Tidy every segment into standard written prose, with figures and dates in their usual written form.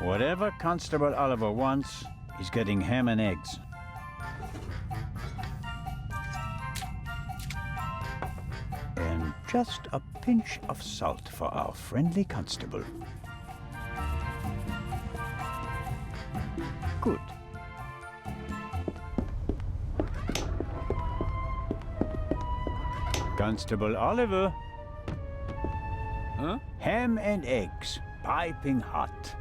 Whatever Constable Oliver wants, he's getting ham and eggs. And just a pinch of salt for our friendly constable. Good. Constable Oliver. Huh? Ham and eggs, piping hot.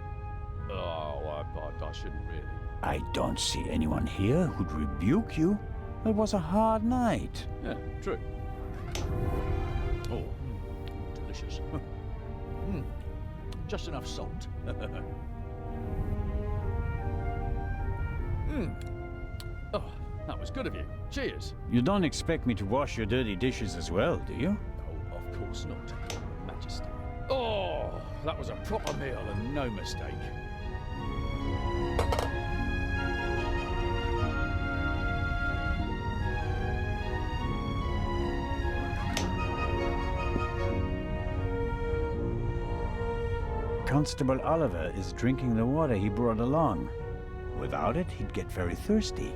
Oh, I shouldn't really. I don't see anyone here who'd rebuke you. It was a hard night. Yeah, true. Oh, delicious. Just enough salt. Oh, that was good of you. Cheers. You don't expect me to wash your dirty dishes as well, do you? Oh, of course not, Majesty. Oh, that was a proper meal and no mistake. Constable Oliver is drinking the water he brought along. Without it, he'd get very thirsty.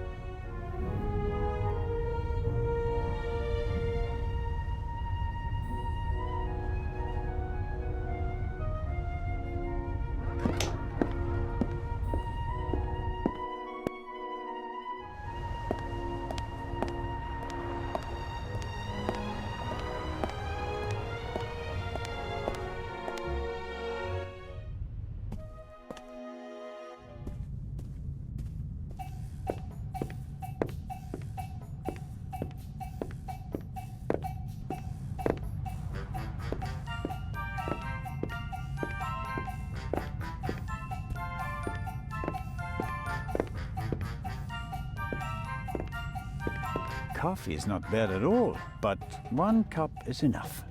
Coffee is not bad at all, but one cup is enough.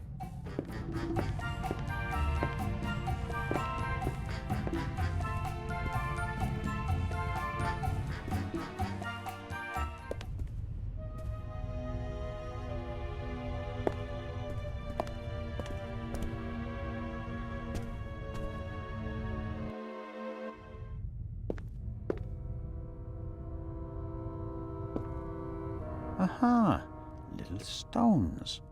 Aha! Little stones.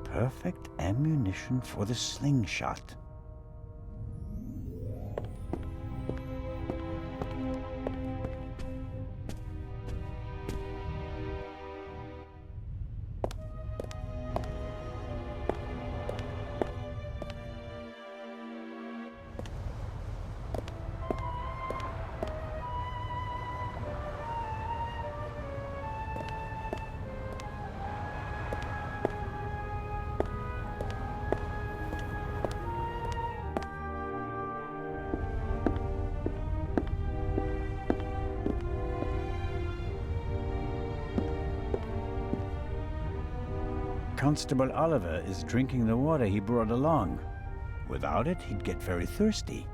Perfect ammunition for the slingshot. Constable Oliver is drinking the water he brought along. Without it, he'd get very thirsty.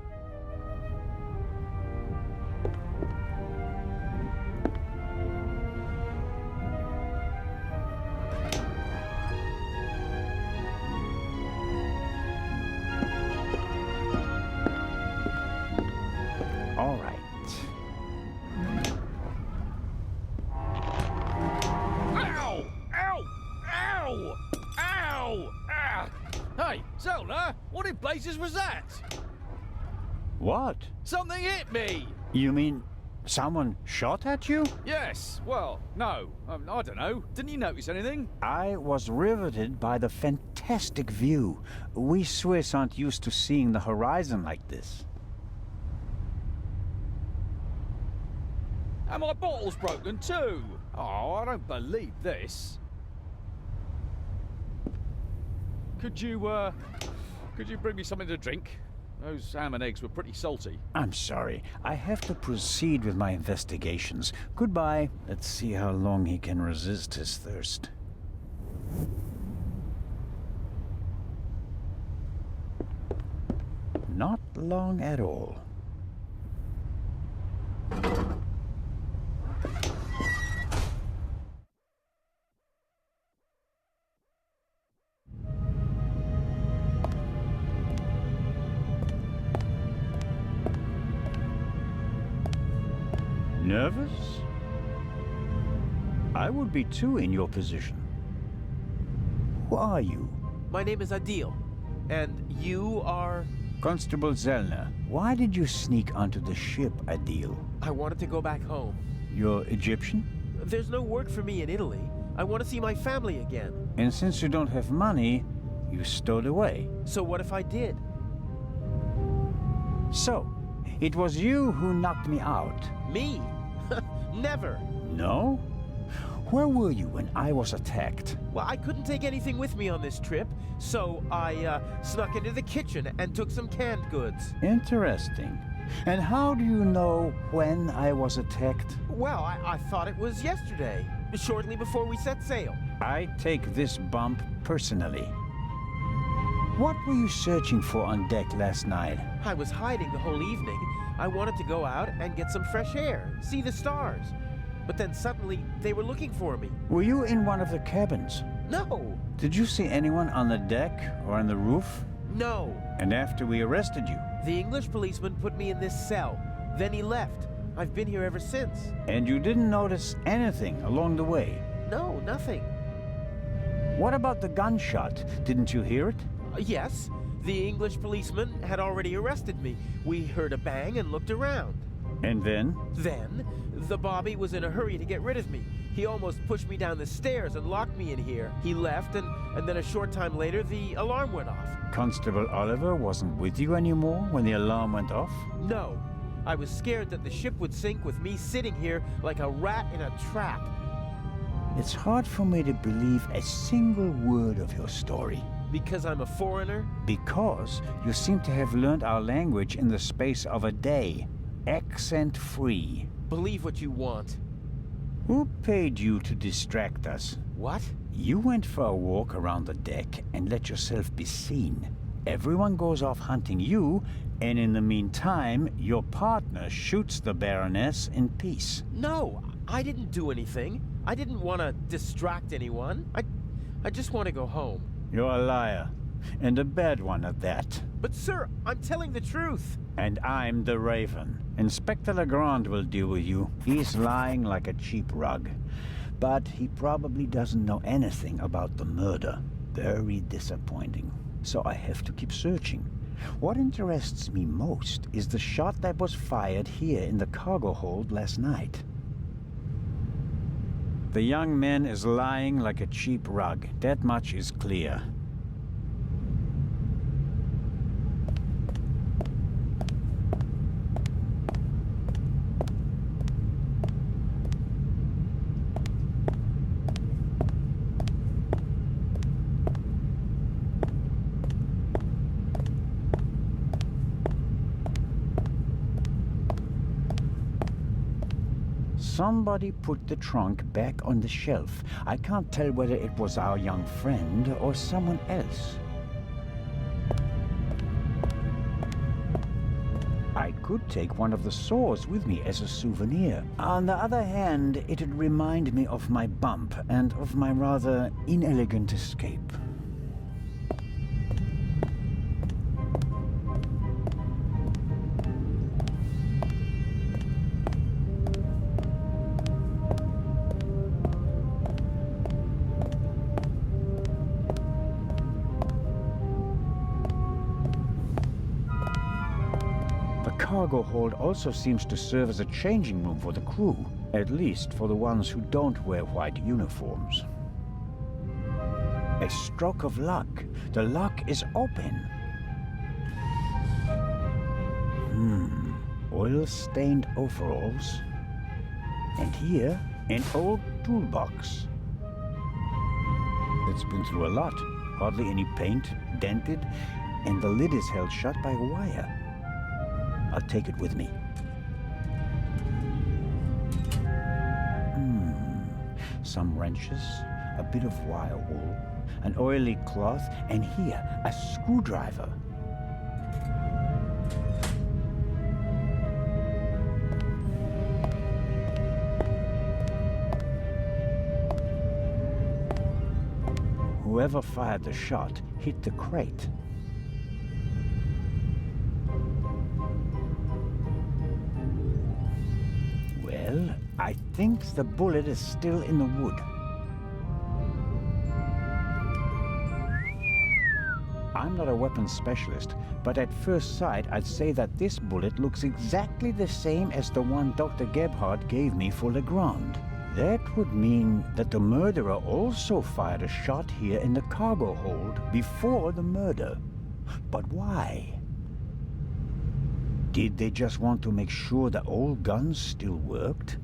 All right. Ow! Ow! Ow! Ow! Ah! Hey, Zelda, what in blazes was that? What? Something hit me! You mean someone shot at you? Yes, well, no, I don't know. Didn't you notice anything? I was riveted by the fantastic view. We Swiss aren't used to seeing the horizon like this. And my bottle's broken too! Oh, I don't believe this. Could you bring me something to drink? Those ham and eggs were pretty salty. I'm sorry. I have to proceed with my investigations. Goodbye. Let's see how long he can resist his thirst. Not long at all. Nervous? I would be too in your position. Who are you? My name is Adil. And you are... Constable Zellner. Why did you sneak onto the ship, Adil? I wanted to go back home. You're Egyptian? There's no work for me in Italy. I want to see my family again. And since you don't have money, you stowed away. So what if I did? So, it was you who knocked me out. Me? Never. No? Where were you when I was attacked? Well, I couldn't take anything with me on this trip, so I snuck into the kitchen and took some canned goods. Interesting. And how do you know when I was attacked? Well, I thought it was yesterday, shortly before we set sail. I take this bump personally. What were you searching for on deck last night? I was hiding the whole evening. I wanted to go out and get some fresh air, see the stars. But then suddenly, they were looking for me. Were you in one of the cabins? No! Did you see anyone on the deck or on the roof? No! And after we arrested you? The English policeman put me in this cell. Then he left. I've been here ever since. And you didn't notice anything along the way? No, nothing. What about the gunshot? Didn't you hear it? Yes, the English policeman had already arrested me. We heard a bang and looked around. And then? Then, the Bobby was in a hurry to get rid of me. He almost pushed me down the stairs and locked me in here. He left, and then a short time later, the alarm went off. Constable Oliver wasn't with you anymore when the alarm went off? No. I was scared that the ship would sink with me sitting here like a rat in a trap. It's hard for me to believe a single word of your story. Because I'm a foreigner? Because you seem to have learned our language in the space of a day. Accent-free. Believe what you want. Who paid you to distract us? What? You went for a walk around the deck and let yourself be seen. Everyone goes off hunting you, and in the meantime, your partner shoots the Baroness in peace. No, I didn't do anything. I didn't want to distract anyone. I just want to go home. You're a liar, and a bad one at that. But sir, I'm telling the truth. And I'm the Raven. Inspector Legrand will deal with you. He's lying like a cheap rug. But he probably doesn't know anything about the murder. Very disappointing. So I have to keep searching. What interests me most is the shot that was fired here in the cargo hold last night. The young man is lying like a cheap rug. That much is clear. Somebody put the trunk back on the shelf. I can't tell whether it was our young friend or someone else. I could take one of the saws with me as a souvenir. On the other hand, it'd remind me of my bump and of my rather inelegant escape. Cargo hold also seems to serve as a changing room for the crew, at least for the ones who don't wear white uniforms. A stroke of luck. The lock is open. Oil-stained overalls. And here, an old toolbox. It's been through a lot. Hardly any paint, dented, and the lid is held shut by a wire. I'll take it with me. Some wrenches, a bit of wire wool, an oily cloth, and here, a screwdriver. Whoever fired the shot hit the crate. Well, thinks the bullet is still in the wood. I'm not a weapons specialist, but at first sight I'd say that this bullet looks exactly the same as the one Dr. Gebhardt gave me for Legrand. That would mean that the murderer also fired a shot here in the cargo hold before the murder. But why? Did they just want to make sure the old guns still worked?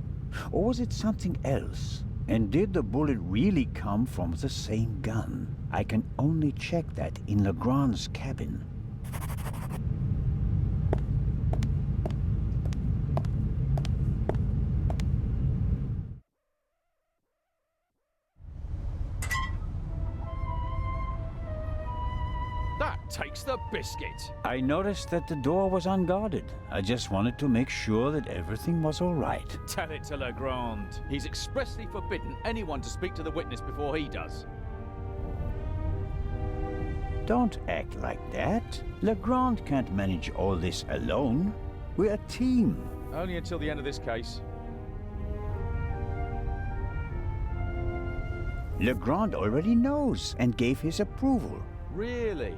Or was it something else? And did the bullet really come from the same gun? I can only check that in Legrand's cabin. That takes the biscuit. I noticed that the door was unguarded. I just wanted to make sure that everything was all right. Tell it to Legrand. He's expressly forbidden anyone to speak to the witness before he does. Don't act like that. Legrand can't manage all this alone. We're a team. Only until the end of this case. Legrand already knows and gave his approval. Really?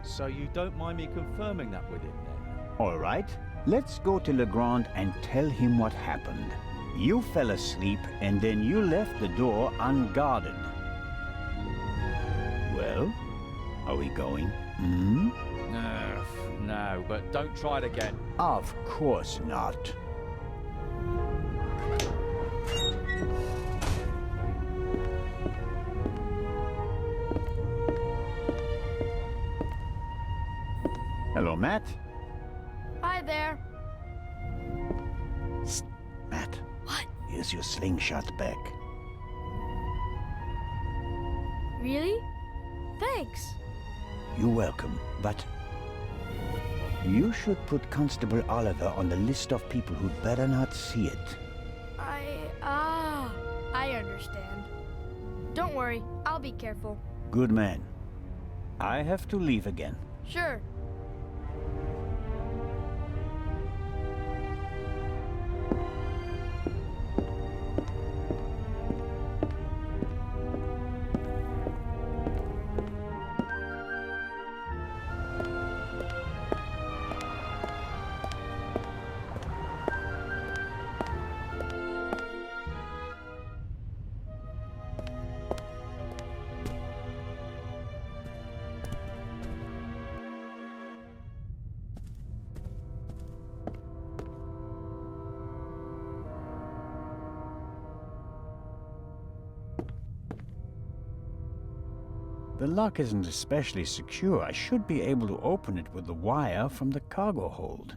So you don't mind me confirming that with him then? All right, let's go to Legrand and tell him what happened. You fell asleep and then you left the door unguarded. Well, are we going? Hmm? No, but don't try it again. Of course not. Hello, Matt. Hi there. Psst, Matt. What? Here's your slingshot back. Really? Thanks. You're welcome, but you should put Constable Oliver on the list of people who'd better not see it. I understand. Don't worry, I'll be careful. Good man. I have to leave again. Sure. The lock isn't especially secure. I should be able to open it with the wire from the cargo hold.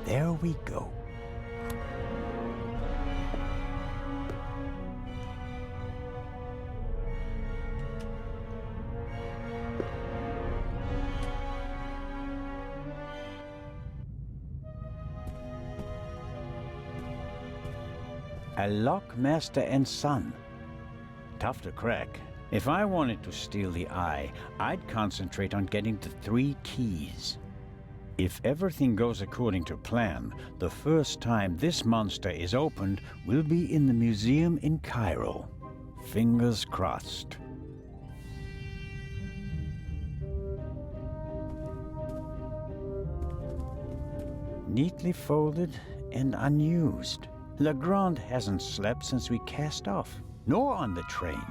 There we go. A lock, master and son. Tough to crack. If I wanted to steal the eye, I'd concentrate on getting the 3 keys. If everything goes according to plan, the first time this monster is opened will be in the museum in Cairo. Fingers crossed. Neatly folded and unused. Legrand hasn't slept since we cast off, nor on the train.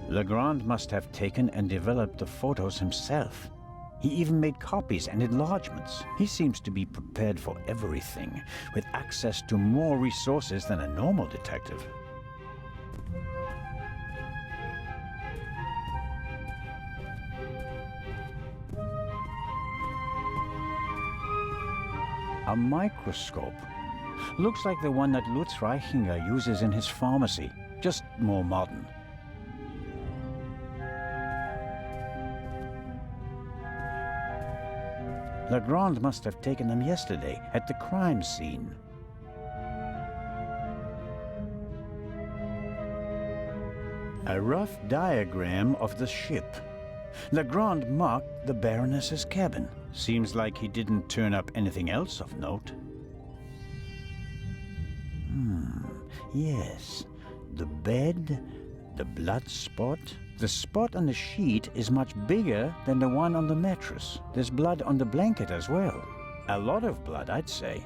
Legrand must have taken and developed the photos himself. He even made copies and enlargements. He seems to be prepared for everything, with access to more resources than a normal detective. A microscope. Looks like the one that Lutz Reichinger uses in his pharmacy, just more modern. Legrand must have taken them yesterday at the crime scene. A rough diagram of the ship. Legrand marked the Baroness's cabin. Seems like he didn't turn up anything else of note. Yes. The bed, the blood spot. The spot on the sheet is much bigger than the one on the mattress. There's blood on the blanket as well. A lot of blood, I'd say.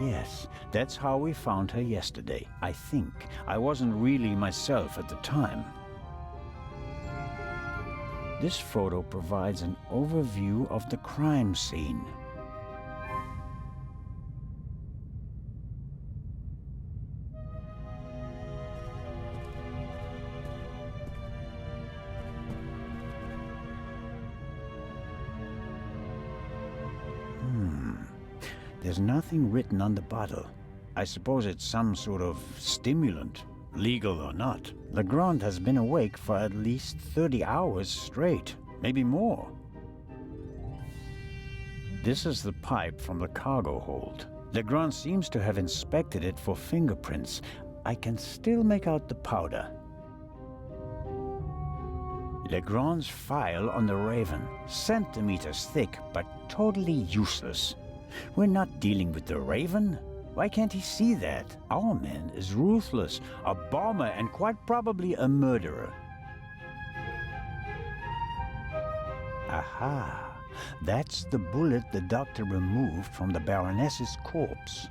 Yes, that's how we found her yesterday, I think. I wasn't really myself at the time. This photo provides an overview of the crime scene. There's nothing written on the bottle. I suppose it's some sort of stimulant, legal or not. Legrand has been awake for at least 30 hours straight, maybe more. This is the pipe from the cargo hold. Legrand seems to have inspected it for fingerprints. I can still make out the powder. Legrand's file on the Raven, centimeters thick, but totally useless. We're not dealing with the Raven. Why can't he see that? Our man is ruthless, a bomber, and quite probably a murderer. Aha! That's the bullet the doctor removed from the Baroness's corpse.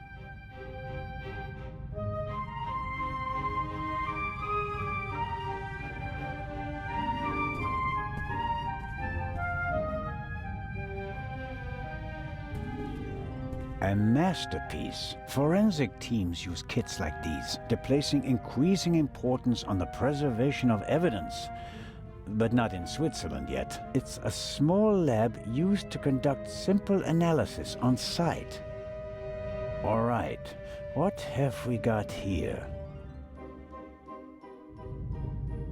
A masterpiece. Forensic teams use kits like these. They're placing increasing importance on the preservation of evidence. But not in Switzerland yet. It's a small lab used to conduct simple analysis on site. All right, what have we got here?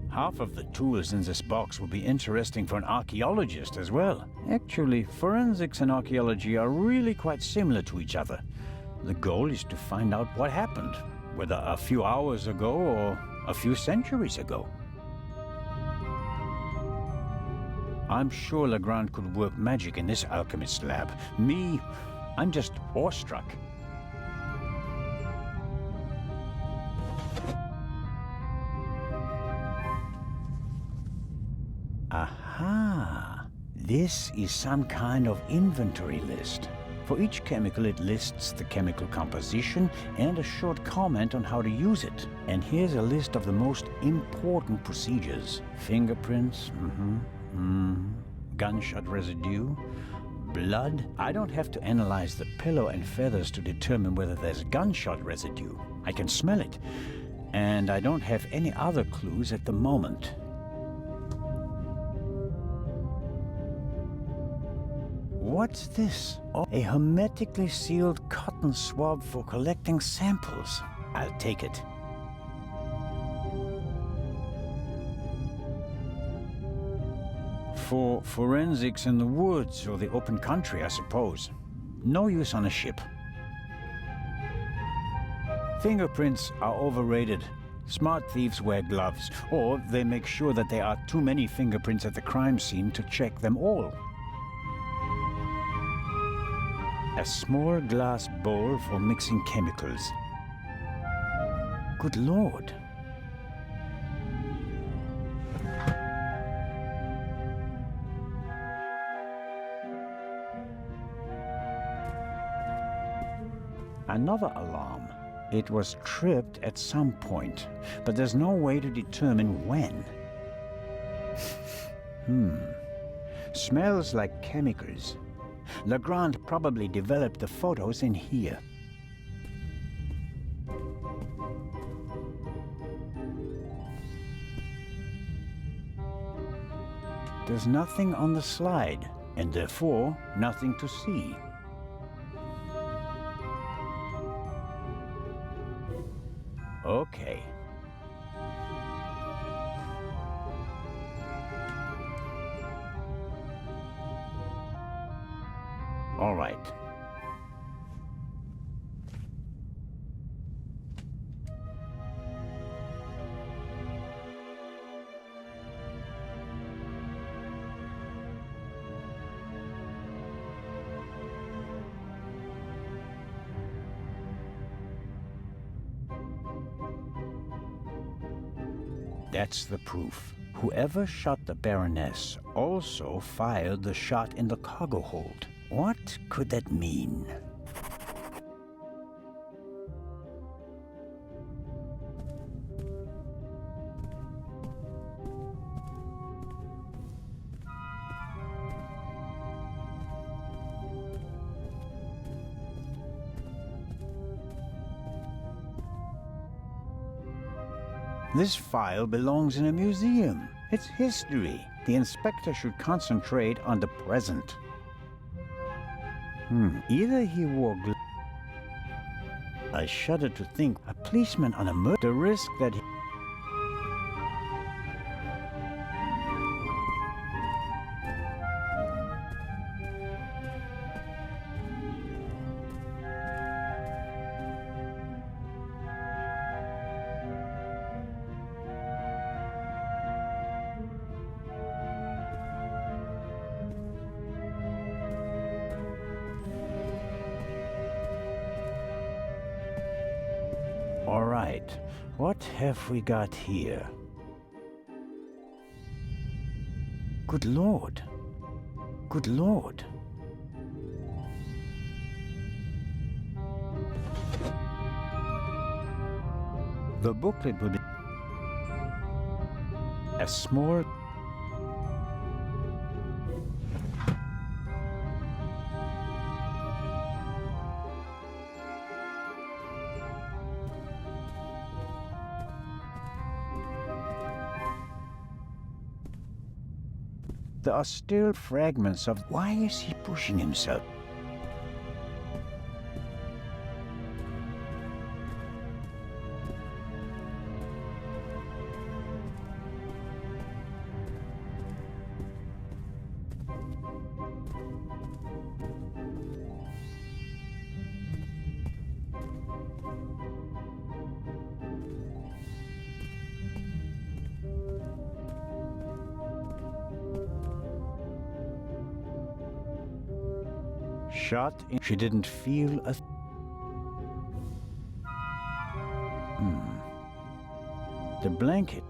Half of the tools in this box will be interesting for an archaeologist as well. Actually, forensics and archaeology are really quite similar to each other. The goal is to find out what happened, whether a few hours ago or a few centuries ago. I'm sure Legrand could work magic in this alchemist lab. Me, I'm just awestruck. Aha! This is some kind of inventory list. For each chemical, it lists the chemical composition and a short comment on how to use it. And here's a list of the most important procedures. Fingerprints, gunshot residue, blood. I don't have to analyze the pillow and feathers to determine whether there's gunshot residue. I can smell it. And I don't have any other clues at the moment. What's this? Oh, a hermetically sealed cotton swab for collecting samples. I'll take it. For forensics in the woods or the open country, I suppose. No use on a ship. Fingerprints are overrated. Smart thieves wear gloves, or they make sure that there are too many fingerprints at the crime scene to check them all. A small glass bowl for mixing chemicals. Good Lord. Another alarm. It was tripped at some point, but there's no way to determine when. Smells like chemicals. Legrand probably developed the photos in here. There's nothing on the slide, and therefore nothing to see. Okay. All right. That's the proof. Whoever shot the Baroness also fired the shot in the cargo hold. What could that mean? This file belongs in a museum. It's history. The inspector should concentrate on the present. Either he wore I shudder to think a policeman on a murder. The risk that he... All right, what have we got here? Good Lord. Good Lord. The booklet will be a small... There are still fragments of... Why is he pushing himself? Shot in... She didn't feel a... The blanket.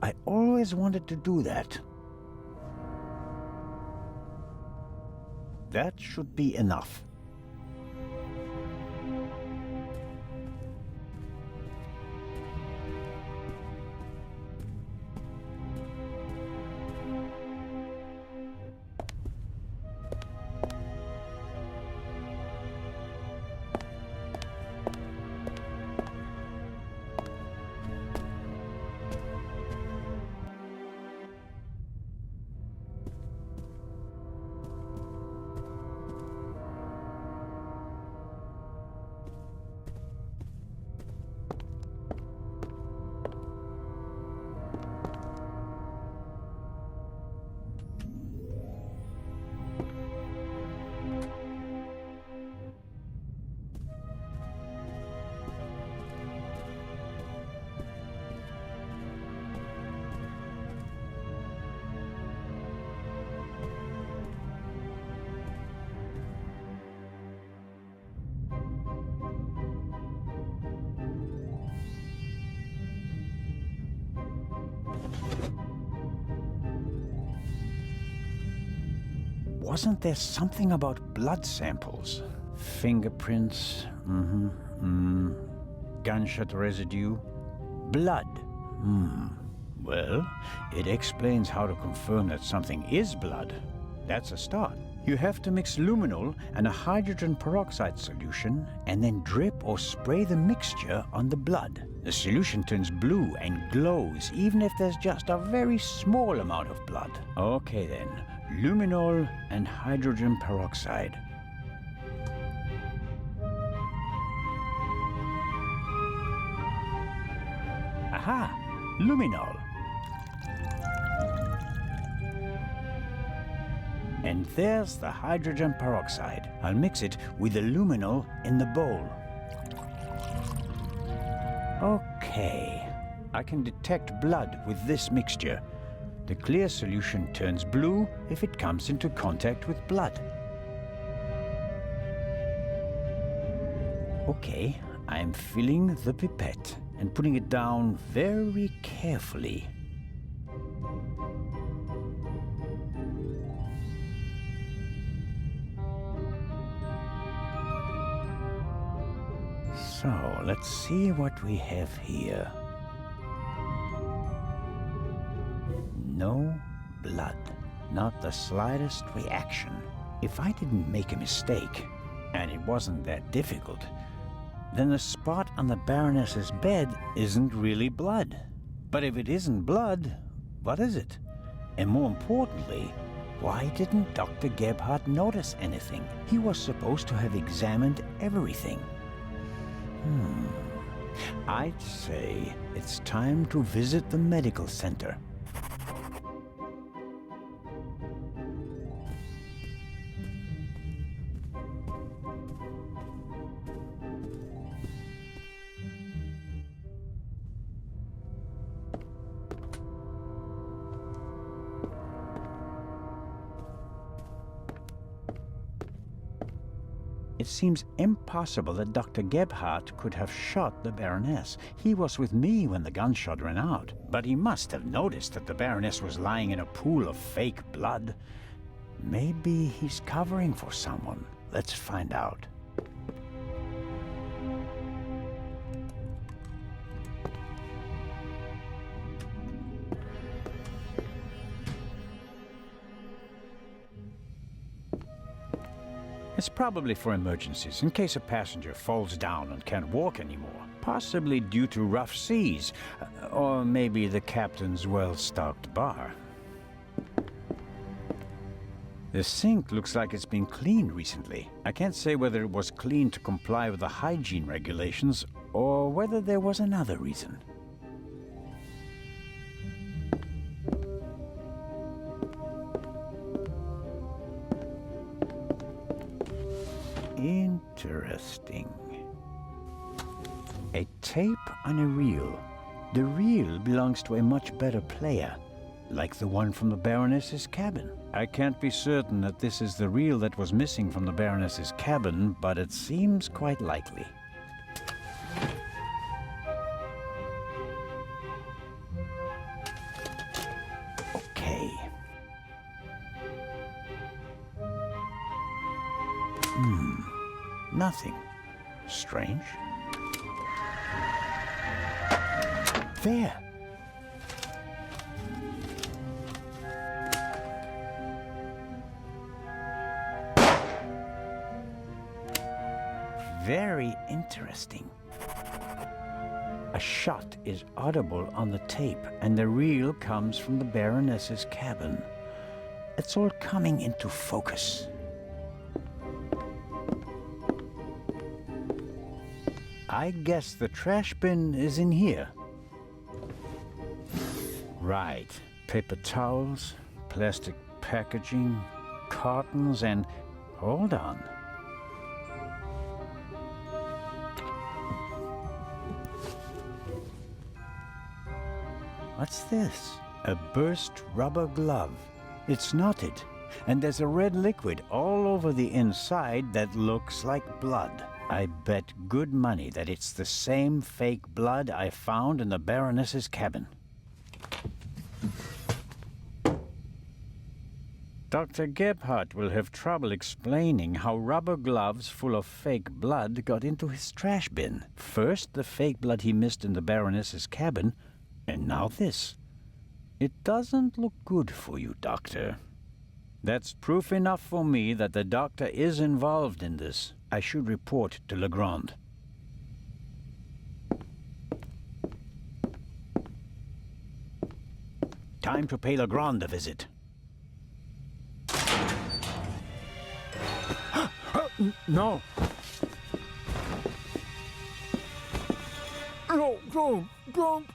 I always wanted to do that. That should be enough. Wasn't there something about blood samples? Fingerprints, gunshot residue, blood. Well, it explains how to confirm that something is blood. That's a start. You have to mix luminol and a hydrogen peroxide solution and then drip or spray the mixture on the blood. The solution turns blue and glows even if there's just a very small amount of blood. Okay then, luminol and hydrogen peroxide. Aha! Luminol. And there's the hydrogen peroxide. I'll mix it with the luminol in the bowl. Okay, I can detect blood with this mixture. The clear solution turns blue if it comes into contact with blood. Okay, I'm filling the pipette and putting it down very carefully. So, let's see what we have here. No blood. Not the slightest reaction. If I didn't make a mistake, and it wasn't that difficult, then the spot on the Baroness's bed isn't really blood. But if it isn't blood, what is it? And more importantly, why didn't Dr. Gebhardt notice anything? He was supposed to have examined everything. I'd say it's time to visit the medical center. It seems impossible that Dr. Gebhardt could have shot the Baroness. He was with me when the gunshot ran out. But he must have noticed that the Baroness was lying in a pool of fake blood. Maybe he's covering for someone. Let's find out. It's probably for emergencies, in case a passenger falls down and can't walk anymore. Possibly due to rough seas, or maybe the captain's well-stocked bar. The sink looks like it's been cleaned recently. I can't say whether it was cleaned to comply with the hygiene regulations, or whether there was another reason. Interesting. A tape on a reel. The reel belongs to a much better player, like the one from the Baroness's cabin. I can't be certain that this is the reel that was missing from the Baroness's cabin, but it seems quite likely. Nothing. Strange. There. Very interesting. A shot is audible on the tape, and the reel comes from the Baroness's cabin. It's all coming into focus. I guess the trash bin is in here. Right. Paper towels, plastic packaging, cartons, and... hold on. What's this? A burst rubber glove. It's knotted, and there's a red liquid all over the inside that looks like blood. I bet good money that it's the same fake blood I found in the Baroness's cabin. Dr. Gebhardt will have trouble explaining how rubber gloves full of fake blood got into his trash bin. First, the fake blood he missed in the Baroness's cabin, and now this. It doesn't look good for you, Doctor. That's proof enough for me that the doctor is involved in this. I should report to Legrand. Time to pay Legrand a visit. No. No, don't.